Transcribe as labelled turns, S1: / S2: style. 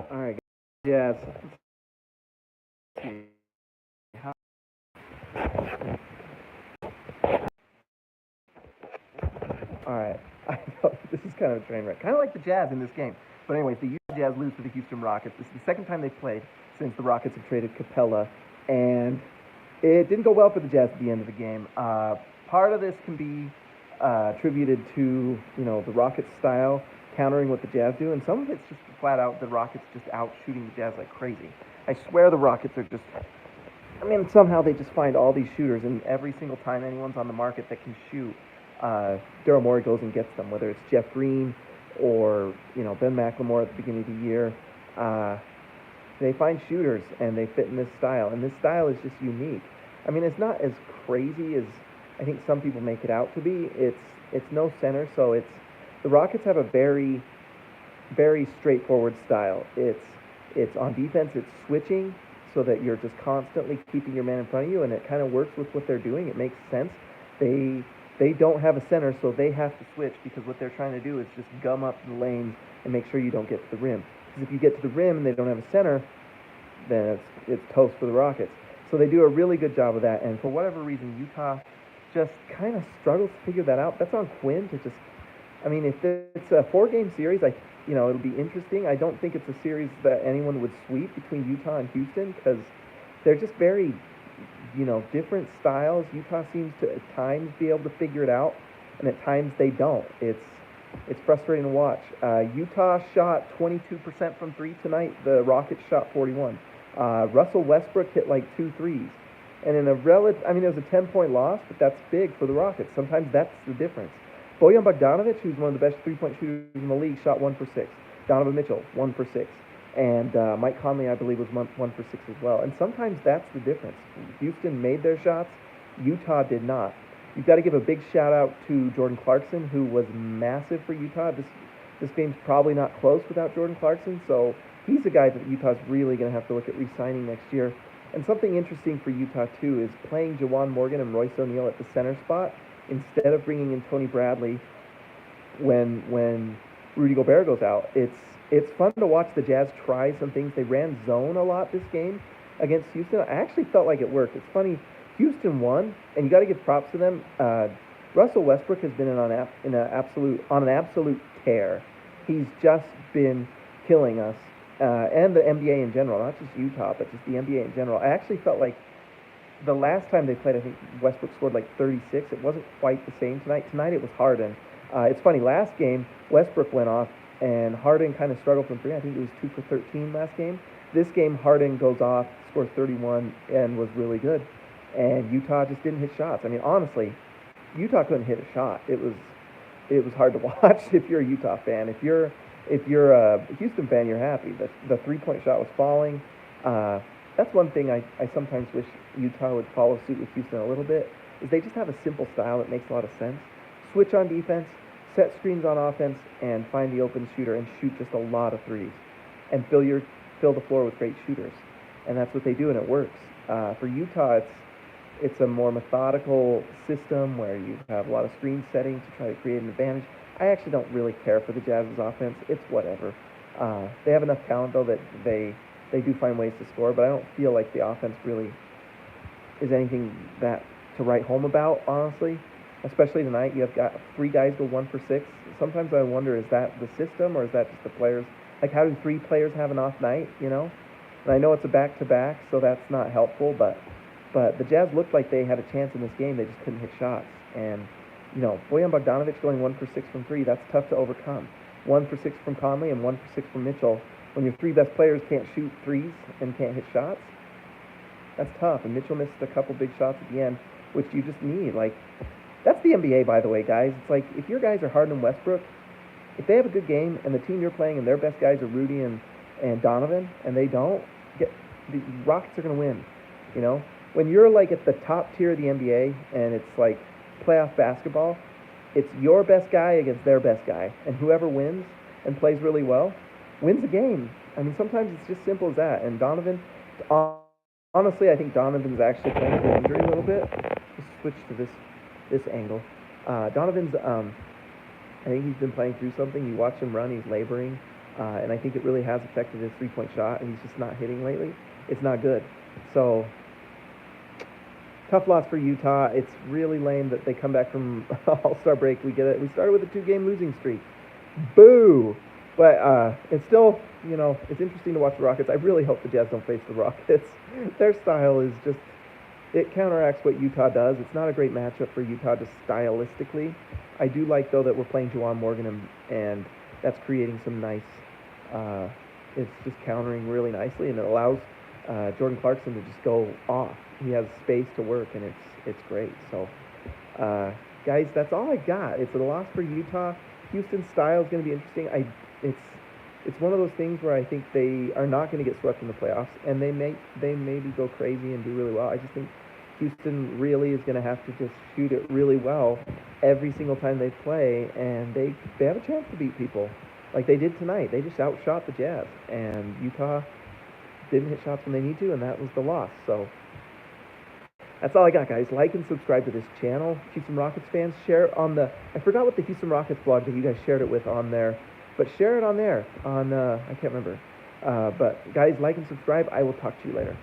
S1: All right, Jazz. All right. I know this is kind of a train wreck, kind of like the Jazz in this game. But anyways, the Utah Jazz lose to the Houston Rockets. This is the second time they've played since the Rockets have traded Capella, and it didn't go well for the Jazz at the end of the game. Part of this can be attributed to the Rockets' style countering what the Jazz do, and some of it's just flat out the Rockets just out shooting the Jazz like crazy. I swear the Rockets are just. I mean, somehow they just find all these shooters, and every single time anyone's on the market that can shoot, Daryl Morey goes and gets them. Whether it's Jeff Green or Ben McLemore at the beginning of the year, they find shooters and they fit in this style, and this style is just unique. I mean, it's not as crazy as I think some people make it out to be. It's no center, so the Rockets have a very very straightforward style. It's on defense. It's switching so that you're just constantly keeping your man in front of you, and it kind of works with what they're doing. It makes sense. They don't have a center, so they have to switch because what they're trying to do is just gum up the lanes and make sure you don't get to the rim. Because if you get to the rim and they don't have a center, then it's toast for the Rockets. So they do a really good job of that, and for whatever reason, Utah just kind of struggles to figure that out. That's on Quinn to just. I mean, if it's a 4-game series, it'll be interesting. I don't think it's a series that anyone would sweep between Utah and Houston because they're just very, different styles. Utah seems to at times be able to figure it out, and at times they don't. It's frustrating to watch. Utah shot 22% from three tonight. The Rockets shot 41. Russell Westbrook hit like 2 threes. And in a it was a 10-point loss, but that's big for the Rockets. Sometimes that's the difference. Bojan Bogdanovic, who's one of the best three-point shooters in the league, shot 1 for 6. Donovan Mitchell, 1 for 6. And Mike Conley, I believe, was 1 for 6 as well. And sometimes that's the difference. Houston made their shots. Utah did not. You've got to give a big shout-out to Jordan Clarkson, who was massive for Utah. This game's probably not close without Jordan Clarkson, so he's a guy that Utah's really going to have to look at re-signing next year. And something interesting for Utah, too, is playing Jawan Morgan and Royce O'Neal at the center spot instead of bringing in Tony Bradley when Rudy Gobert goes out. It's fun to watch the Jazz try some things. They ran zone a lot this game against Houston. I actually felt like it worked. It's funny, Houston won, and you got to give props to them. Russell Westbrook has been on an absolute tear. He's just been killing us, and the NBA in general, not just Utah, but just the NBA in general. I actually felt like the last time they played, I think Westbrook scored like 36. It wasn't quite the same tonight. Tonight it was Harden. It's funny, last game, Westbrook went off, and Harden kind of struggled from three. I think it was 2 for 13 last game. This game, Harden goes off, scores 31, and was really good. And Utah just didn't hit shots. I mean, honestly, Utah couldn't hit a shot. It was hard to watch if you're a Utah fan. If you're a Houston fan, you're happy. The 3-point shot was falling. That's one thing I sometimes wish Utah would follow suit with Houston a little bit, is they just have a simple style that makes a lot of sense. Switch on defense, set screens on offense, and find the open shooter and shoot just a lot of threes. And fill the floor with great shooters. And that's what they do, and it works. For Utah, it's a more methodical system where you have a lot of screen setting to try to create an advantage. I actually don't really care for the Jazz's offense. It's whatever. They have enough talent, though, that they do find ways to score, but I don't feel like the offense really is anything that to write home about, honestly. Especially tonight, you have got 3 guys go 1 for 6. Sometimes I wonder, is that the system or is that just the players? Like, how do 3 players have an off night, And I know it's a back-to-back, so that's not helpful, but the Jazz looked like they had a chance in this game. They just couldn't hit shots. And, Bojan Bogdanovic going 1 for 6 from 3, that's tough to overcome. 1 for 6 from Conley and 1 for 6 from Mitchell. When your 3 best players can't shoot threes and can't hit shots, that's tough. And Mitchell missed a couple big shots at the end, which you just need. Like, that's the NBA, by the way, guys. It's like, if your guys are Harden and Westbrook, if they have a good game and the team you're playing and their best guys are Rudy and Donovan, and they don't, the Rockets are going to win. When you're like at the top tier of the NBA and it's like playoff basketball, it's your best guy against their best guy, and whoever wins and plays really well wins the game. I mean, sometimes it's just simple as that. And Donovan, honestly, I think Donovan's actually playing through injury a little bit. Let's switch to this angle. Donovan's, I think he's been playing through something. You watch him run, he's laboring. and I think it really has affected his three-point shot, and he's just not hitting lately. It's not good. So tough loss for Utah. It's really lame that they come back from All-Star break. We get it. We started with a 2-game losing streak. Boo! But it's still, it's interesting to watch the Rockets. I really hope the Jazz don't face the Rockets. Their style is just, it counteracts what Utah does. It's not a great matchup for Utah just stylistically. I do like, though, that we're playing Juwan Morgan, and that's creating some nice, it's just countering really nicely, and it allows Jordan Clarkson to just go off. He has space to work, and it's great. So, guys, that's all I got. It's a loss for Utah. Houston's style is going to be interesting. It's one of those things where I think they are not going to get swept in the playoffs, and they maybe go crazy and do really well. I just think Houston really is going to have to just shoot it really well every single time they play, and they have a chance to beat people like they did tonight. They just outshot the Jazz, and Utah didn't hit shots when they need to, and that was the loss. So that's all I got, guys. Like and subscribe to this channel. Houston Rockets fans, share it on the, I forgot what the Houston Rockets blog that you guys shared it with on there, but share it on there, on, I can't remember. But guys, like and subscribe. I will talk to you later.